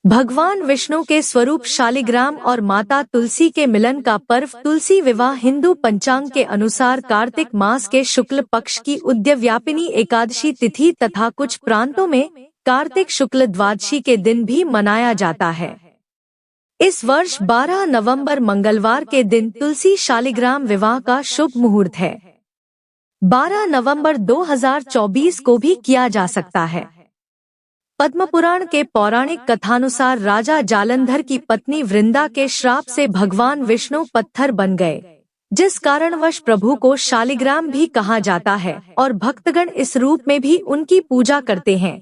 भगवान विष्णु के स्वरूप शालिग्राम और माता तुलसी के मिलन का पर्व तुलसी विवाह हिंदू पंचांग के अनुसार कार्तिक मास के शुक्ल पक्ष की उद्यव्यापिनी एकादशी तिथि तथा कुछ प्रांतों में कार्तिक शुक्ल द्वादशी के दिन भी मनाया जाता है। इस वर्ष 12 नवंबर मंगलवार के दिन तुलसी शालिग्राम विवाह का शुभ मुहूर्त है। 12 नवंबर 2024 को भी किया जा सकता है। पद्मपुराण के पौराणिक कथानुसार राजा जालंधर की पत्नी वृंदा के श्राप से भगवान विष्णु पत्थर बन गए, जिस कारणवश प्रभु को शालिग्राम भी कहा जाता है और भक्तगण इस रूप में भी उनकी पूजा करते हैं।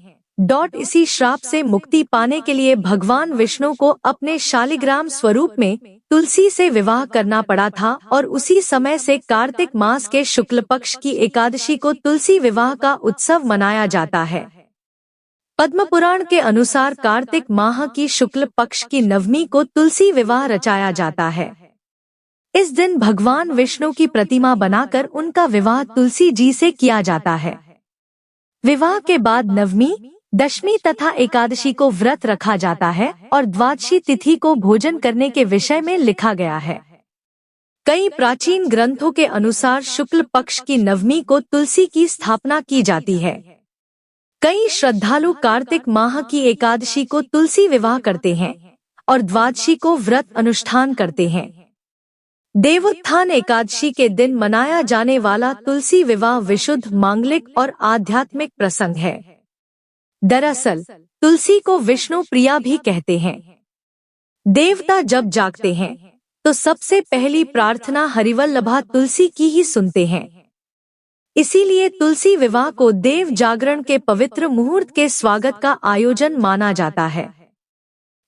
इसी श्राप से मुक्ति पाने के लिए भगवान विष्णु को अपने शालिग्राम स्वरूप में तुलसी से विवाह करना पड़ा था और उसी समय से कार्तिक मास के शुक्ल पक्ष की एकादशी को तुलसी विवाह का उत्सव मनाया जाता है। पद्मपुराण के अनुसार कार्तिक माह की शुक्ल पक्ष की नवमी को तुलसी विवाह रचाया जाता है। इस दिन भगवान विष्णु की प्रतिमा बनाकर उनका विवाह तुलसी जी से किया जाता है। विवाह के बाद नवमी, दशमी तथा एकादशी को व्रत रखा जाता है और द्वादशी तिथि को भोजन करने के विषय में लिखा गया है। कई प्राचीन ग्रंथों के अनुसार शुक्ल पक्ष की नवमी को तुलसी की स्थापना की जाती है। कई श्रद्धालु कार्तिक माह की एकादशी को तुलसी विवाह करते हैं और द्वादशी को व्रत अनुष्ठान करते हैं। देवोत्थान एकादशी के दिन मनाया जाने वाला तुलसी विवाह विशुद्ध मांगलिक और आध्यात्मिक प्रसंग है। दरअसल तुलसी को विष्णु प्रिया भी कहते हैं। देवता जब जागते हैं तो सबसे पहली प्रार्थना हरिवल्लभा तुलसी की ही सुनते हैं। इसीलिए तुलसी विवाह को देव जागरण के पवित्र मुहूर्त के स्वागत का आयोजन माना जाता है।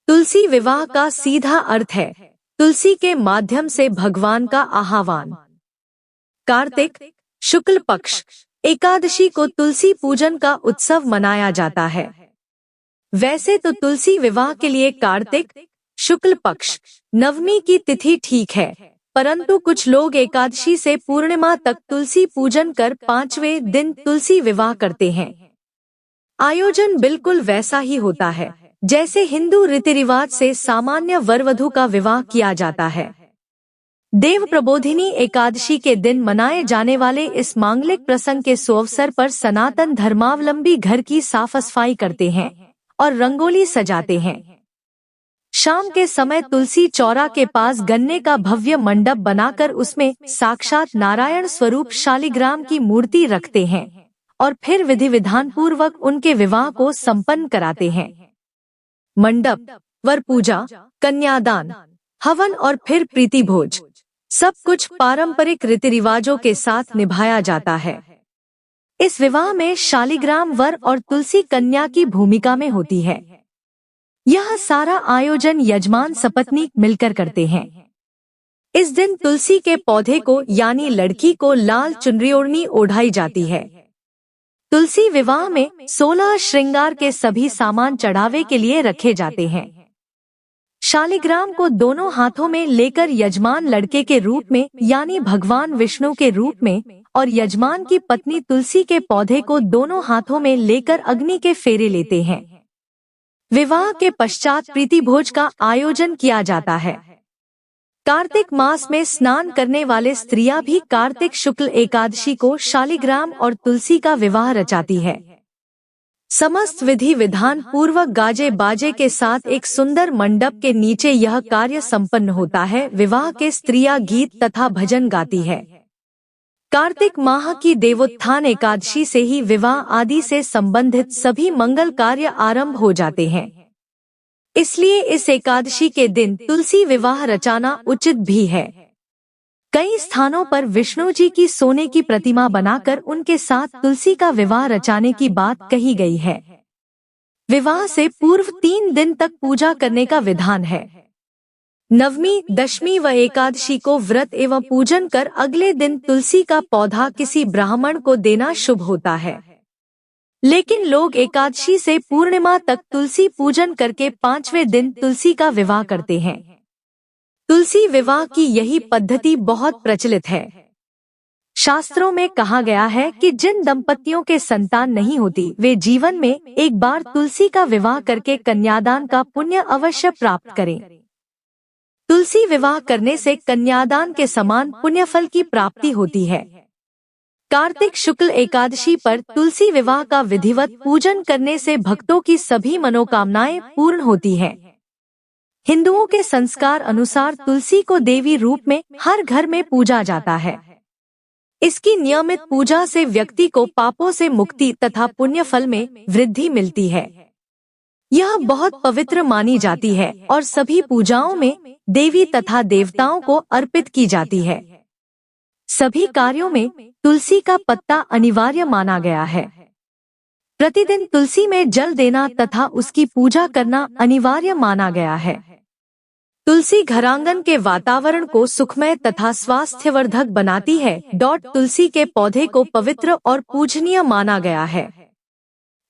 तुलसी विवाह का सीधा अर्थ है तुलसी के माध्यम से भगवान का आह्वान। कार्तिक शुक्ल पक्ष एकादशी को तुलसी पूजन का उत्सव मनाया जाता है। वैसे तो तुलसी विवाह के लिए कार्तिक शुक्ल पक्ष नवमी की तिथि ठीक है, परंतु कुछ लोग एकादशी से पूर्णिमा तक तुलसी पूजन कर 5वें दिन तुलसी विवाह करते हैं। आयोजन बिल्कुल वैसा ही होता है जैसे हिंदू रीति रिवाज से सामान्य वर वधू का विवाह किया जाता है। देव प्रबोधिनी एकादशी के दिन मनाए जाने वाले इस मांगलिक प्रसंग के सुअवसर पर सनातन धर्मावलंबी घर की साफ सफाई करते हैं और रंगोली सजाते हैं। शाम के समय तुलसी चौरा के पास गन्ने का भव्य मंडप बनाकर उसमें साक्षात नारायण स्वरूप शालिग्राम की मूर्ति रखते हैं और फिर विधि विधान पूर्वक उनके विवाह को संपन्न कराते हैं। मंडप, वर पूजा, कन्यादान, हवन और फिर प्रीति भोज सब कुछ पारंपरिक रीति रिवाजों के साथ निभाया जाता है। इस विवाह में शालिग्राम वर और तुलसी कन्या की भूमिका में होती है। यह सारा आयोजन यजमान सपत्नीक मिलकर करते हैं। इस दिन तुलसी के पौधे को यानी लड़की को लाल चुनरी ओढ़नी ओढ़ाई जाती है। तुलसी विवाह में 16 श्रृंगार के सभी सामान चढ़ावे के लिए रखे जाते हैं। शालिग्राम को दोनों हाथों में लेकर यजमान लड़के के रूप में यानी भगवान विष्णु के रूप में और यजमान की पत्नी तुलसी के पौधे को दोनों हाथों में लेकर अग्नि के फेरे लेते हैं। विवाह के पश्चात प्रीति भोज का आयोजन किया जाता है। कार्तिक मास में स्नान करने वाले स्त्रियां भी कार्तिक शुक्ल एकादशी को शालिग्राम और तुलसी का विवाह रचाती है। समस्त विधि विधान पूर्वक गाजे बाजे के साथ एक सुंदर मंडप के नीचे यह कार्य संपन्न होता है। विवाह के स्त्रियां गीत तथा भजन गाती है। कार्तिक माह की देवोत्थान एकादशी से ही विवाह आदि से संबंधित सभी मंगल कार्य आरंभ हो जाते हैं। इसलिए इस एकादशी के दिन तुलसी विवाह रचाना उचित भी है। कई स्थानों पर विष्णु जी की सोने की प्रतिमा बनाकर उनके साथ तुलसी का विवाह रचाने की बात कही गई है। विवाह से पूर्व 3 दिन तक पूजा करने का विधान है। नवमी, दशमी व एकादशी को व्रत एवं पूजन कर अगले दिन तुलसी का पौधा किसी ब्राह्मण को देना शुभ होता है। लेकिन लोग एकादशी से पूर्णिमा तक तुलसी पूजन करके 5वें दिन तुलसी का विवाह करते हैं। तुलसी विवाह की यही पद्धति बहुत प्रचलित है। शास्त्रों में कहा गया है कि जिन दंपतियों के संतान नहीं होती वे जीवन में एक बार तुलसी का विवाह करके कन्यादान का पुण्य अवश्य प्राप्त करें। तुलसी विवाह करने से कन्यादान के समान पुण्यफल की प्राप्ति होती है। कार्तिक शुक्ल एकादशी पर तुलसी विवाह का विधिवत पूजन करने से भक्तों की सभी मनोकामनाएं पूर्ण होती हैं। हिंदुओं के संस्कार अनुसार तुलसी को देवी रूप में हर घर में पूजा जाता है। इसकी नियमित पूजा से व्यक्ति को पापों से मुक्ति तथा पुण्यफल में वृद्धि मिलती है। यह बहुत पवित्र मानी जाती है और सभी पूजाओं में देवी तथा देवताओं को अर्पित की जाती है। सभी कार्यों में तुलसी का पत्ता अनिवार्य माना गया है। प्रतिदिन तुलसी में जल देना तथा उसकी पूजा करना अनिवार्य माना गया है। तुलसी घरांगन के वातावरण को सुखमय तथा स्वास्थ्यवर्धक बनाती है। तुलसी के पौधे को पवित्र और पूजनीय माना गया है।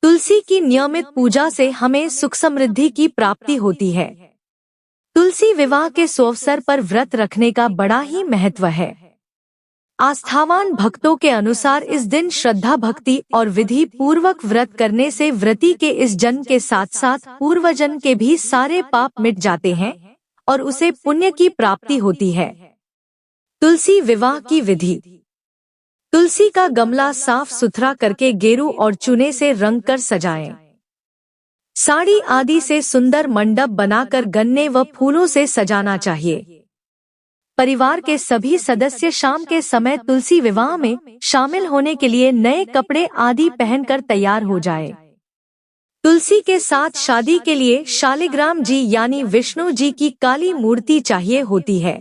तुलसी की नियमित पूजा से हमें सुख समृद्धि की प्राप्ति होती है। तुलसी विवाह के सुअवसर पर व्रत रखने का बड़ा ही महत्व है। आस्थावान भक्तों के अनुसार इस दिन श्रद्धा भक्ति और विधि पूर्वक व्रत करने से व्रती के इस जन्म के साथ साथ पूर्व जन्म के भी सारे पाप मिट जाते हैं और उसे पुण्य की प्राप्ति होती है। तुलसी विवाह की विधि। तुलसी का गमला साफ सुथरा करके गेरू और चूने से रंग कर सजाएं। साड़ी आदि से सुंदर मंडप बनाकर गन्ने व फूलों से सजाना चाहिए। परिवार के सभी सदस्य शाम के समय तुलसी विवाह में शामिल होने के लिए नए कपड़े आदि पहनकर तैयार हो जाए। तुलसी के साथ शादी के लिए शालिग्राम जी यानी विष्णु जी की काली मूर्ति चाहिए होती है।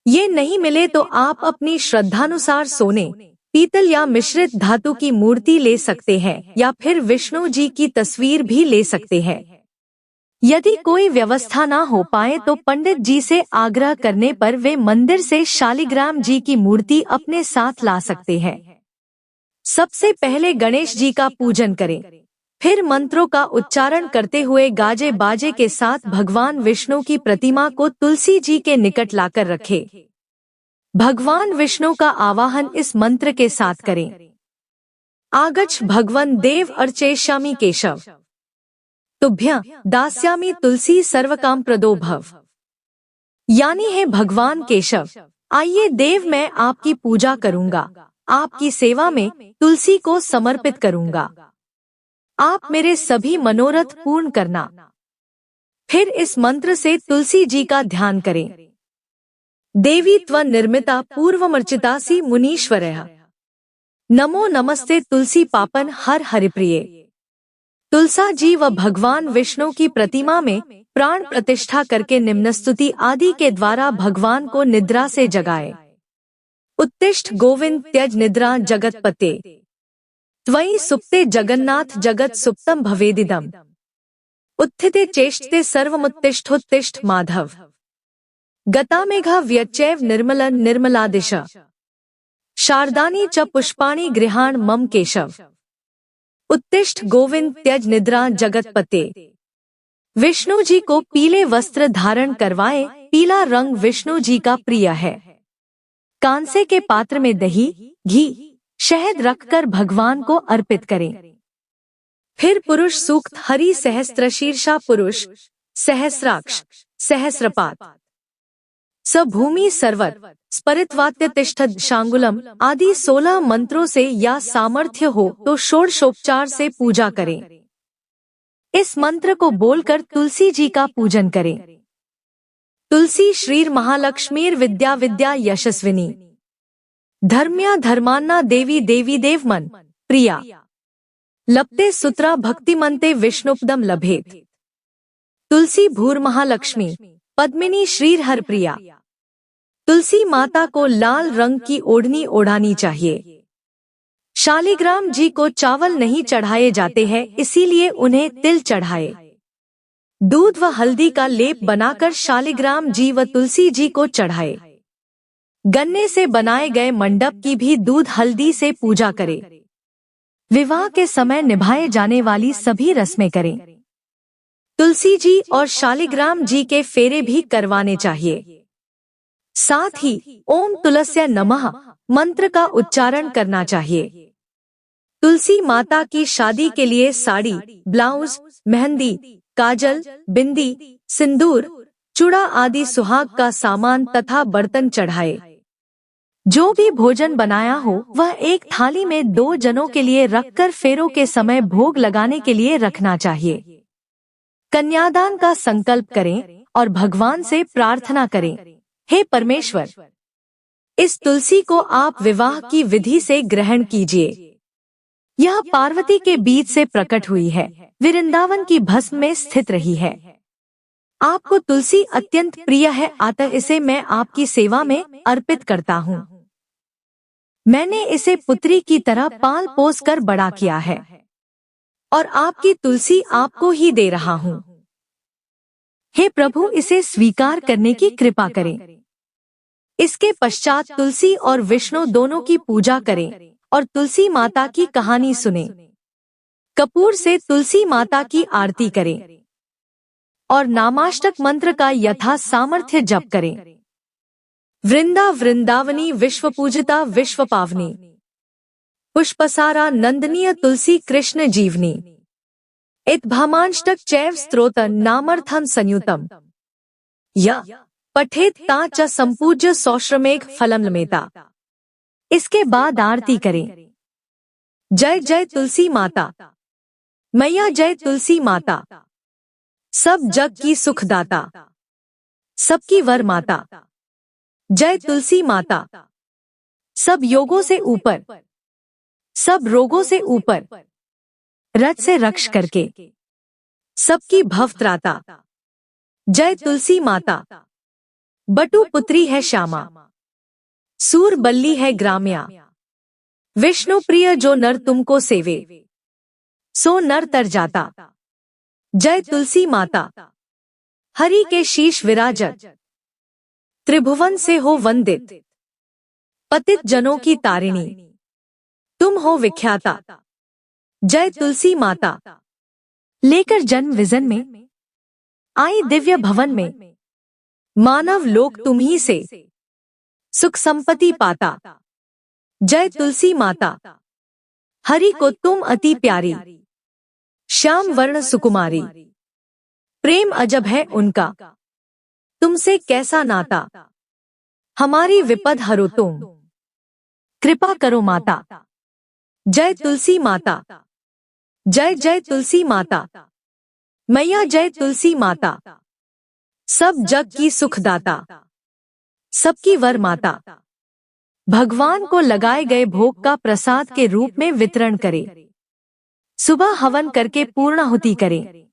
ये नहीं मिले तो आप अपनी श्रद्धानुसार सोने, पीतल या मिश्रित धातु की मूर्ति ले सकते हैं या फिर विष्णु जी की तस्वीर भी ले सकते हैं। यदि कोई व्यवस्था ना हो पाए तो पंडित जी से आग्रह करने पर वे मंदिर से शालिग्राम जी की मूर्ति अपने साथ ला सकते हैं। सबसे पहले गणेश जी का पूजन करें, फिर मंत्रों का उच्चारण करते हुए गाजे बाजे के साथ भगवान विष्णु की प्रतिमा को तुलसी जी के निकट लाकर रखें। भगवान विष्णु का आवाहन इस मंत्र के साथ करें। आगच्छ भगवन् देव अर्चयिष्यामि केशव, तुभ्यं दास्यामि तुलसी सर्वकाम प्रदो भव। यानी है भगवान केशव, आइए देव मैं आपकी पूजा करूंगा, आपकी सेवा में तुलसी को समर्पित करूंगा। आप मेरे सभी मनोरथ पूर्ण करना। फिर इस मंत्र से तुलसी जी का ध्यान करें। देवी त्वं निर्मिता पूर्वमर्चितासि मुनीश्वरः, नमो नमस्ते तुलसी पापन हर हरिप्रिये। तुलसा जी व भगवान विष्णु की प्रतिमा में प्राण प्रतिष्ठा करके निम्नस्तुति आदि के द्वारा भगवान को निद्रा से जगाए। उत्तिष्ठ गोविंद त्यज निद्रा जगतपते, त्वयि सुप्ते जगन्नाथ जगत सुप्तम भवेदिदम्। उत्थिते चेष्टते सर्वमुत्तिष्ठोत्तिष्ठ माधव, गता मेघा व्यच्चैव निर्मलन निर्मलादिश, शारदानि च पुष्पाणि गृहाण मम केशव। उत्तिष्ठ गोविंद त्यज निद्रा जगतपते। विष्णु जी को पीले वस्त्र धारण करवाए। पीला रंग विष्णु जी का प्रिय है। कांसे के पात्र में दही, घी, शहद रखकर भगवान को अर्पित करें। फिर पुरुष सूक्त हरि सहस्त्रशीर्षा पुरुष, सहस्राक्ष, सहस्रपात, स भूमि सर्वत, स्परित्वात्यतिष्ठत् शांगुलम आदि 16 मंत्रों से या सामर्थ्य हो तो षोडशोपचार से पूजा करें। इस मंत्र को बोलकर तुलसी जी का पूजन करें। तुलसी श्रीर महालक्ष्मीर विद्या विद्या यशस्विनी, धर्म्या धर्मान्ना देवी देवी देवमन प्रिया, लप्ते सुत्रा भक्तिमन्ते विष्णुपदम लभेत। तुलसी भूर महालक्ष्मी पद्मिनी श्रीर हर प्रिया। तुलसी माता को लाल रंग की ओढ़नी ओढ़ानी चाहिए। शालिग्राम जी को चावल नहीं चढ़ाए जाते हैं, इसीलिए उन्हें तिल चढ़ाए। दूध व हल्दी का लेप बनाकर शालिग्राम जी व तुलसी जी को चढ़ाए। गन्ने से बनाए गए मंडप की भी दूध हल्दी से पूजा करें। विवाह के समय निभाए जाने वाली सभी रस्में करें। तुलसी जी और शालिग्राम जी के फेरे भी करवाने चाहिए। साथ ही ओम तुलस्य नमः मंत्र का उच्चारण करना चाहिए। तुलसी माता की शादी के लिए साड़ी, ब्लाउज, मेहंदी, काजल, बिंदी, सिंदूर, चूड़ा आदि सुहाग का सामान तथा बर्तन चढ़ाए। जो भी भोजन बनाया हो वह एक थाली में 2 जनों के लिए रखकर फेरों के समय भोग लगाने के लिए रखना चाहिए। कन्यादान का संकल्प करें और भगवान से प्रार्थना करें, हे परमेश्वर, इस तुलसी को आप विवाह की विधि से ग्रहण कीजिए। यह पार्वती के बीच से प्रकट हुई है, वृंदावन की भस्म में स्थित रही है। आपको तुलसी अत्यंत प्रिय है, अतः इसे मैं आपकी सेवा में अर्पित करता हूँ। मैंने इसे पुत्री की तरह पाल पोस कर बड़ा किया है और आपकी तुलसी आपको ही दे रहा हूँ। हे प्रभु, इसे स्वीकार करने की कृपा करें। इसके पश्चात तुलसी और विष्णु दोनों की पूजा करें और तुलसी माता की कहानी सुने। कपूर से तुलसी माता की आरती करें और नामाष्टक मंत्र का यथा सामर्थ्य जप करें। वृंदावनी विश्व पूजिता विश्व पावनी, पुष्पसारा नंदनीय तुलसी कृष्ण जीवनी, इत भामाष्टक चैव स्तोत्र नामर्थम संयुतम, य पठेत ता च संपूज्य सौश्रमेघ फलम लमेता। इसके बाद आरती करें। जय जय तुलसी माता, मैया जय तुलसी माता, सब जग की सुखदाता, सबकी वर माता। जय तुलसी माता, सब योगों से ऊपर, सब रोगों से ऊपर, रज से रक्ष करके, सबकी भवत्राता। जय तुलसी माता, बटु पुत्री है श्यामा, सूर बल्ली है ग्राम्या, विष्णु प्रिय जो नर तुमको सेवे, सो नर तर जाता। जय तुलसी माता, हरि के शीश विराजत, त्रिभुवन से हो वंदित, पतित जनों की तारिणी, तुम हो विख्याता। जय तुलसी माता, लेकर जन्म विजन में आई दिव्य भवन में, मानव लोक तुम्ही से सुख संपत्ति पाता। जय तुलसी माता, हरि को तुम अति प्यारी, श्याम वर्ण सुकुमारी, प्रेम अजब है उनका, तुमसे कैसा नाता। हमारी विपद हरो तुम, कृपा करो माता। जय तुलसी माता, जय जय तुलसी माता, मैया जय तुलसी माता, सब जग की सुखदाता, सबकी वर माता। भगवान को लगाए गए भोग का प्रसाद के रूप में वितरण करें। सुबह हवन करके पूर्णाहुति करें।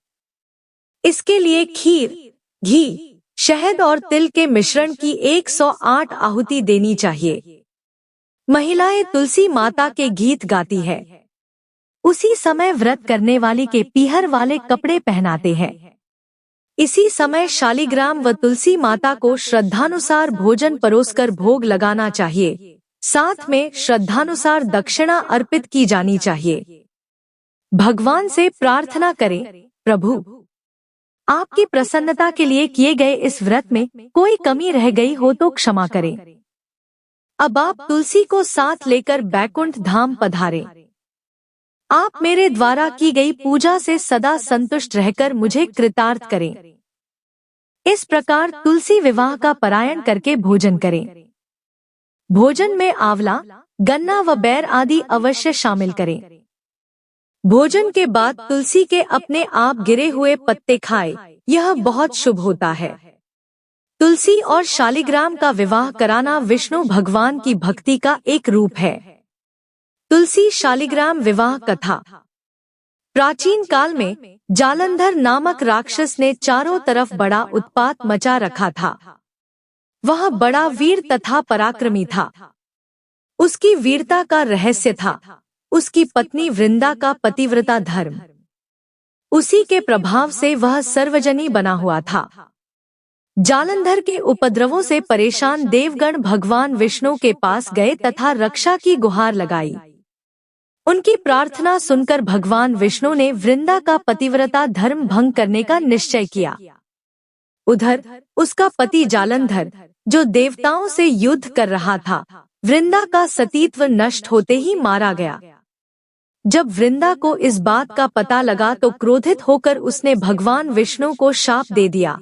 इसके लिए खीर, घी, शहद और तिल के मिश्रण की 108 आहुति देनी चाहिए। महिलाएं तुलसी माता के गीत गाती है। उसी समय व्रत करने वाली के पीहर वाले कपड़े पहनाते हैं। इसी समय शालिग्राम व तुलसी माता को श्रद्धानुसार भोजन परोसकर भोग लगाना चाहिए। साथ में श्रद्धानुसार दक्षिणा अर्पित की जानी चाहिए। भगवान से प्रार्थना करें, प्रभु, आपकी प्रसन्नता के लिए किए गए इस व्रत में कोई कमी रह गई हो तो क्षमा करें। अब आप तुलसी को साथ लेकर बैकुंठ धाम पधारें। आप मेरे द्वारा की गई पूजा से सदा संतुष्ट रहकर मुझे कृतार्थ करें। इस प्रकार तुलसी विवाह का पारायण करके भोजन करें। भोजन में आंवला, गन्ना व बैर आदि अवश्य शामिल करें। भोजन के बाद तुलसी के अपने आप गिरे हुए पत्ते खाएं, यह बहुत शुभ होता है। तुलसी और शालिग्राम का विवाह कराना विष्णु भगवान की भक्ति का एक रूप है। तुलसी शालिग्राम विवाह कथा। प्राचीन काल में जालंधर नामक राक्षस ने चारों तरफ बड़ा उत्पात मचा रखा था। वह बड़ा वीर तथा पराक्रमी था। उसकी वीरता का रहस्य था उसकी पत्नी वृंदा का पतिव्रता धर्म। उसी के प्रभाव से वह सर्वजनी बना हुआ था। जालंधर के उपद्रवों से परेशान देवगण भगवान विष्णु के पास गए तथा रक्षा की गुहार लगाई। उनकी प्रार्थना सुनकर भगवान विष्णु ने वृंदा का पतिव्रता धर्म भंग करने का निश्चय किया। उधर उसका पति जालंधर जो देवताओं से युद्ध कर रहा था, वृंदा का सतीत्व नष्ट होते ही मारा गया। जब वृंदा को इस बात का पता लगा तो क्रोधित होकर उसने भगवान विष्णु को शाप दे दिया,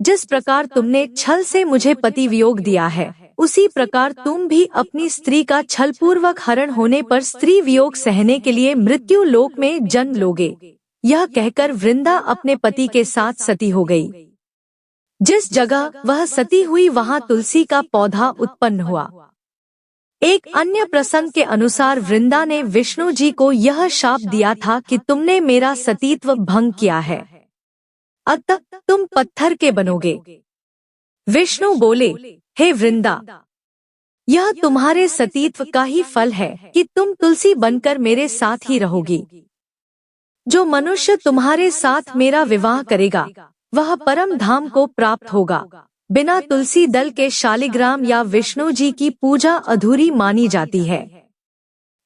जिस प्रकार तुमने छल से मुझे पति वियोग दिया है, उसी प्रकार तुम भी अपनी स्त्री का छलपूर्वक हरण होने पर स्त्री वियोग सहने के लिए मृत्यु लोक में जन्म लोगे। यह कहकर वृंदा अपने पति के साथ सती हो गई। जिस जगह वह सती हुई वहां तुलसी का पौधा उत्पन्न हुआ। एक अन्य प्रसंग के अनुसार वृंदा ने विष्णु जी को यह शाप दिया था कि तुमने मेरा सतीत्व भंग किया है, अतः तुम पत्थर के बनोगे। विष्णु बोले, हे वृंदा, यह तुम्हारे सतीत्व का ही फल है कि तुम तुलसी बनकर मेरे साथ ही रहोगी। जो मनुष्य तुम्हारे साथ मेरा विवाह करेगा वह परम धाम को प्राप्त होगा। बिना तुलसी दल के शालिग्राम या विष्णु जी की पूजा अधूरी मानी जाती है।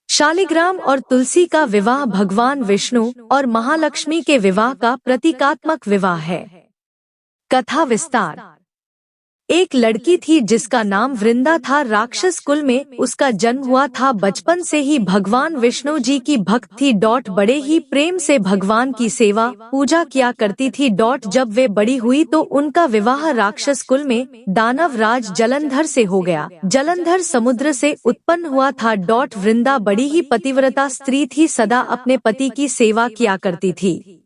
शालिग्राम और तुलसी का विवाह भगवान विष्णु और महालक्ष्मी के विवाह का प्रतीकात्मक विवाह है। कथा विस्तार। एक लड़की थी जिसका नाम वृंदा था। राक्षस कुल में उसका जन्म हुआ था। बचपन से ही भगवान विष्णु जी की भक्त थी। बड़े ही प्रेम से भगवान की सेवा पूजा किया करती थी। जब वे बड़ी हुई तो उनका विवाह राक्षस कुल में दानव राज जलंधर से हो गया। जलंधर समुद्र से उत्पन्न हुआ था। वृंदा बड़ी ही पतिव्रता स्त्री थी, सदा अपने पति की सेवा किया करती थी।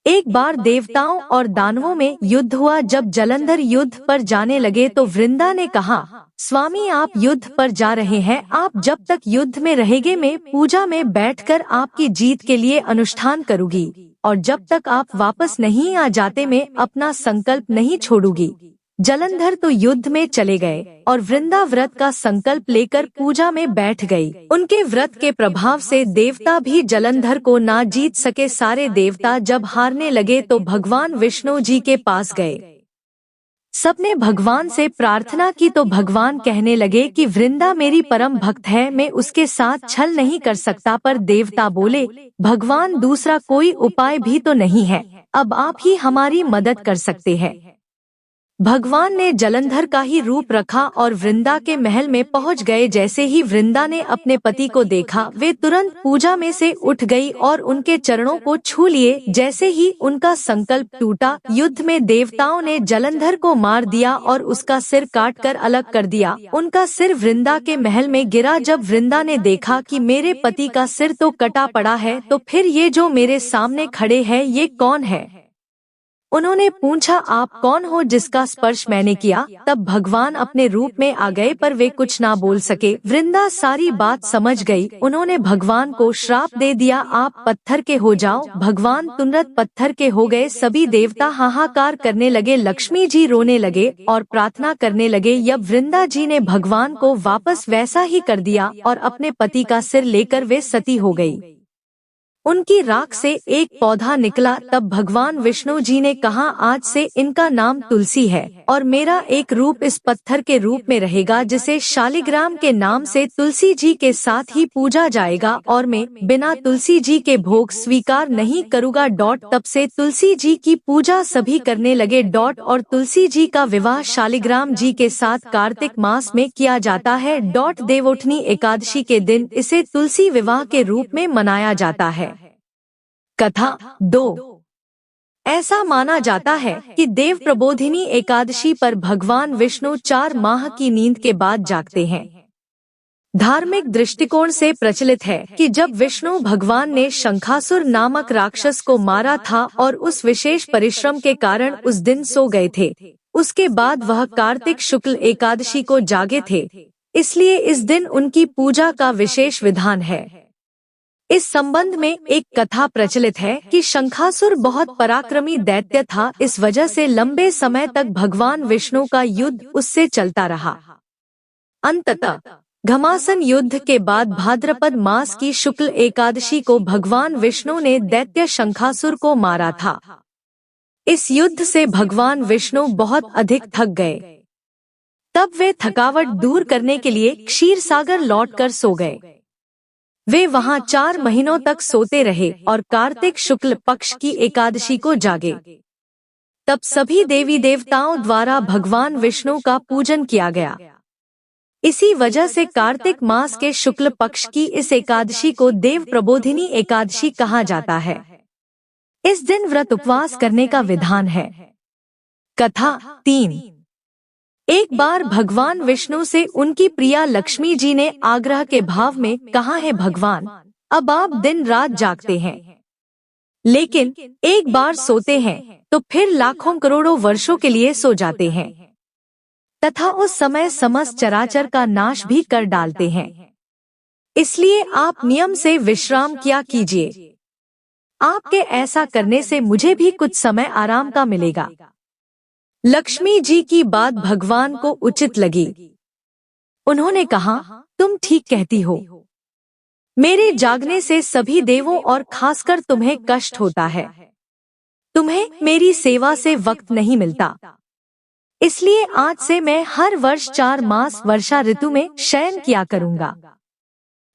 एक बार देवताओं और दानवों में युद्ध हुआ। जब जलंधर युद्ध पर जाने लगे तो वृंदा ने कहा, स्वामी आप युद्ध पर जा रहे हैं, आप जब तक युद्ध में रहेंगे मैं पूजा में बैठकर आपकी जीत के लिए अनुष्ठान करूंगी, और जब तक आप वापस नहीं आ जाते मैं अपना संकल्प नहीं छोड़ूंगी। जलंधर तो युद्ध में चले गए और वृंदा व्रत का संकल्प लेकर पूजा में बैठ गई। उनके व्रत के प्रभाव से देवता भी जलंधर को ना जीत सके। सारे देवता जब हारने लगे तो भगवान विष्णु जी के पास गए। सबने भगवान से प्रार्थना की तो भगवान कहने लगे कि वृंदा मेरी परम भक्त है, मैं उसके साथ छल नहीं कर सकता। पर देवता बोले, भगवान दूसरा कोई उपाय भी तो नहीं है, अब आप ही हमारी मदद कर सकते हैं। भगवान ने जलंधर का ही रूप रखा और वृंदा के महल में पहुंच गए। जैसे ही वृंदा ने अपने पति को देखा वे तुरंत पूजा में से उठ गई और उनके चरणों को छू लिए। जैसे ही उनका संकल्प टूटा, युद्ध में देवताओं ने जलंधर को मार दिया और उसका सिर काट कर अलग कर दिया। उनका सिर वृंदा के महल में गिरा। जब वृंदा ने देखा कि मेरे पति का सिर तो कटा पड़ा है, तो फिर ये जो मेरे सामने खड़े हैं ये कौन है? उन्होंने पूछा, आप कौन हो जिसका स्पर्श मैंने किया? तब भगवान अपने रूप में आ गए पर वे कुछ ना बोल सके। वृंदा सारी बात समझ गई। उन्होंने भगवान को श्राप दे दिया, आप पत्थर के हो जाओ। भगवान तुरंत पत्थर के हो गए। सभी देवता हाहाकार करने लगे, लक्ष्मी जी रोने लगे और प्रार्थना करने लगे। जब वृंदा जी ने भगवान को वापस वैसा ही कर दिया और अपने पति का सिर लेकर वे सती हो गई। उनकी राख से एक पौधा निकला। तब भगवान विष्णु जी ने कहा, आज से इनका नाम तुलसी है और मेरा एक रूप इस पत्थर के रूप में रहेगा, जिसे शालिग्राम के नाम से तुलसी जी के साथ ही पूजा जाएगा और मैं बिना तुलसी जी के भोग स्वीकार नहीं करूँगा। तब से तुलसी जी की पूजा सभी करने लगे। और तुलसी जी का विवाह शालिग्राम जी के साथ कार्तिक मास में किया जाता है। देवोठनी एकादशी के दिन इसे तुलसी विवाह के रूप में मनाया जाता है। कथा 2। ऐसा माना जाता है कि देव प्रबोधिनी एकादशी पर भगवान विष्णु 4 माह की नींद के बाद जागते हैं। धार्मिक दृष्टिकोण से प्रचलित है कि जब विष्णु भगवान ने शंखासुर नामक राक्षस को मारा था और उस विशेष परिश्रम के कारण उस दिन सो गए थे, उसके बाद वह कार्तिक शुक्ल एकादशी को जागे थे, इसलिए इस दिन उनकी पूजा का विशेष विधान है। इस संबंध में एक कथा प्रचलित है कि शंखासुर बहुत पराक्रमी दैत्य था। इस वजह से लंबे समय तक भगवान विष्णु का युद्ध उससे चलता रहा। अंततः घमासन युद्ध के बाद भाद्रपद मास की शुक्ल एकादशी को भगवान विष्णु ने दैत्य शंखासुर को मारा था। इस युद्ध से भगवान विष्णु बहुत अधिक थक गए। तब वे थकावट दूर करने के लिए क्षीर सागर लौटकर सो गए। वे वहां 4 महीनों तक सोते रहे और कार्तिक शुक्ल पक्ष की एकादशी को जागे। तब सभी देवी देवताओं द्वारा भगवान विष्णु का पूजन किया गया। इसी वजह से कार्तिक मास के शुक्ल पक्ष की इस एकादशी को देव प्रबोधिनी एकादशी कहा जाता है। इस दिन व्रत उपवास करने का विधान है। कथा 3। एक बार भगवान विष्णु से उनकी प्रिया लक्ष्मी जी ने आग्रह के भाव में कहा, है भगवान, अब आप दिन रात जागते हैं, लेकिन एक बार सोते हैं तो फिर लाखों करोड़ों वर्षों के लिए सो जाते हैं तथा उस समय समस्त चराचर का नाश भी कर डालते हैं। इसलिए आप नियम से विश्राम किया कीजिए। आपके ऐसा करने से मुझे भी कुछ समय आराम का मिलेगा। लक्ष्मी जी की बात भगवान को उचित लगी। उन्होंने कहा, तुम ठीक कहती हो। मेरे जागने से सभी देवों और खासकर तुम्हें कष्ट होता है। तुम्हें मेरी सेवा से वक्त नहीं मिलता। इसलिए आज से मैं हर वर्ष 4 मास वर्षा ऋतु में शयन किया करूंगा।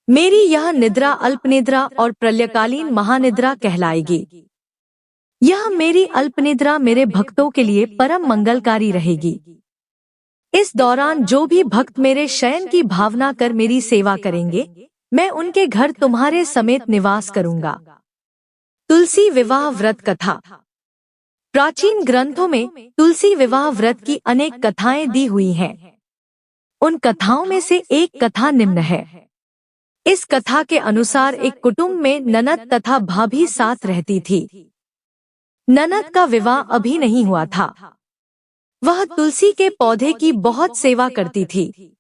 मेरी यह निद्रा अल्पनिद्रा और प्रलयकालीन महानिद्रा कहलाएगी। यह मेरी अल्पनिद्रा मेरे भक्तों के लिए परम मंगलकारी रहेगी। इस दौरान जो भी भक्त मेरे शयन की भावना कर मेरी सेवा करेंगे, मैं उनके घर तुम्हारे समेत निवास करूंगा। तुलसी विवाह व्रत कथा। प्राचीन ग्रंथों में तुलसी विवाह व्रत की अनेक कथाएं दी हुई हैं। उन कथाओं में से एक कथा निम्न है। इस कथा के अनुसार एक कुटुंब में ननद तथा भाभी साथ रहती थी। ननद का विवाह अभी नहीं हुआ था। वह तुलसी के पौधे की बहुत सेवा करती थी,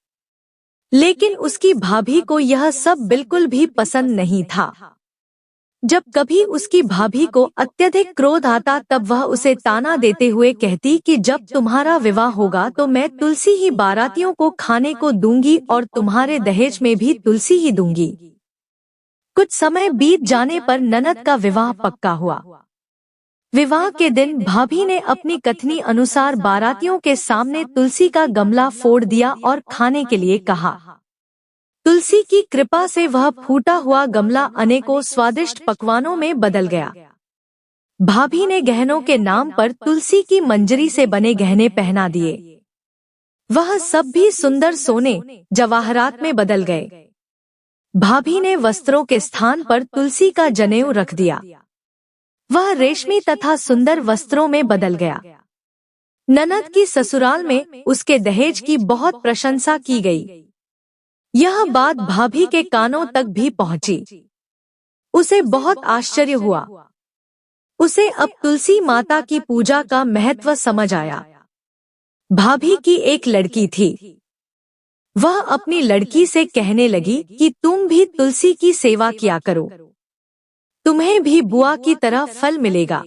लेकिन उसकी भाभी को यह सब बिल्कुल भी पसंद नहीं था। जब कभी उसकी भाभी को अत्यधिक क्रोध आता तब वह उसे ताना देते हुए कहती कि जब तुम्हारा विवाह होगा तो मैं तुलसी ही बारातियों को खाने को दूंगी और तुम्हारे दहेज में भी तुलसी ही दूंगी। कुछ समय बीत जाने पर ननद का विवाह पक्का हुआ। विवाह के दिन भाभी ने अपनी कथनी अनुसार बारातियों के सामने तुलसी का गमला फोड़ दिया और खाने के लिए कहा। तुलसी की कृपा से वह फूटा हुआ गमला अनेकों स्वादिष्ट पकवानों में बदल गया। भाभी ने गहनों के नाम पर तुलसी की मंजरी से बने गहने पहना दिए। वह सब भी सुंदर सोने जवाहरात में बदल गए। भाभी ने वस्त्रों के स्थान पर तुलसी का जनेऊ रख दिया। वह रेशमी तथा सुंदर वस्त्रों में बदल गया। ननद की ससुराल में उसके दहेज की बहुत प्रशंसा की गई। यह बात भाभी के कानों तक भी पहुंची। उसे बहुत आश्चर्य हुआ। उसे अब तुलसी माता की पूजा का महत्व समझ आया। भाभी की एक लड़की थी। वह अपनी लड़की से कहने लगी कि तुम भी तुलसी की सेवा किया करो, तुम्हें भी बुआ की तरह फल मिलेगा।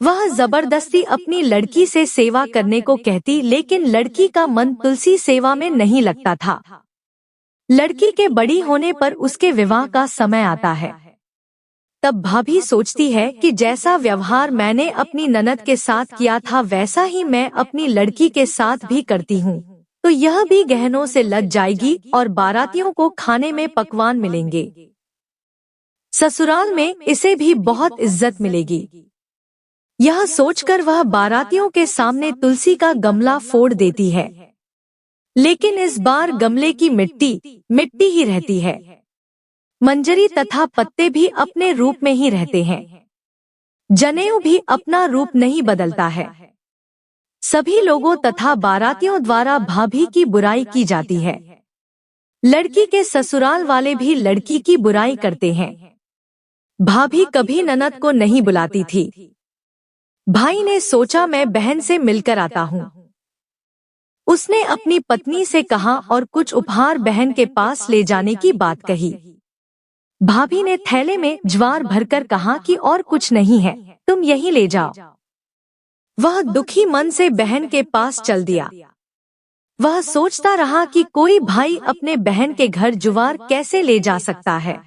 वह जबरदस्ती अपनी लड़की से सेवा करने को कहती, लेकिन लड़की का मन तुलसी सेवा में नहीं लगता था। लड़की के बड़ी होने पर उसके विवाह का समय आता है। तब भाभी सोचती है कि जैसा व्यवहार मैंने अपनी ननद के साथ किया था वैसा ही मैं अपनी लड़की के साथ भी करती हूँ, तो यह भी गहनों से लद जाएगी और बारातियों को खाने में पकवान मिलेंगे। ससुराल में इसे भी बहुत इज्जत मिलेगी। यह सोचकर वह बारातियों के सामने तुलसी का गमला फोड़ देती है, लेकिन इस बार गमले की मिट्टी ही रहती है। मंजरी तथा पत्ते भी अपने रूप में ही रहते हैं। जनेऊ भी अपना रूप नहीं बदलता है। सभी लोगों तथा बारातियों द्वारा भाभी की बुराई की जाती है। लड़की के ससुराल वाले भी लड़की की बुराई करते हैं। भाभी कभी ननद को नहीं बुलाती थी। भाई ने सोचा मैं बहन से मिलकर आता हूँ। उसने अपनी पत्नी से कहा और कुछ उपहार बहन के पास ले जाने की बात कही। भाभी ने थैले में ज्वार भरकर कहा कि और कुछ नहीं है, तुम यही ले जाओ। वह दुखी मन से बहन के पास चल दिया। वह सोचता रहा कि कोई भाई अपने बहन के घर ज्वार कैसे ले जा सकता है।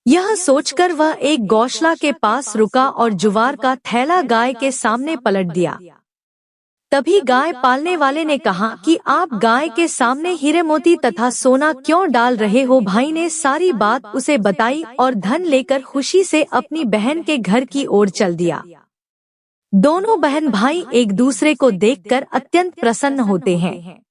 यह सोचकर वह एक गौशाला के पास रुका और ज्वार का थैला गाय के सामने पलट दिया। तभी गाय पालने वाले ने कहा कि आप गाय के सामने हीरे मोती तथा सोना क्यों डाल रहे हो। भाई ने सारी बात उसे बताई और धन लेकर खुशी से अपनी बहन के घर की ओर चल दिया। दोनों बहन भाई एक दूसरे को देखकर अत्यंत प्रसन्न होते हैं।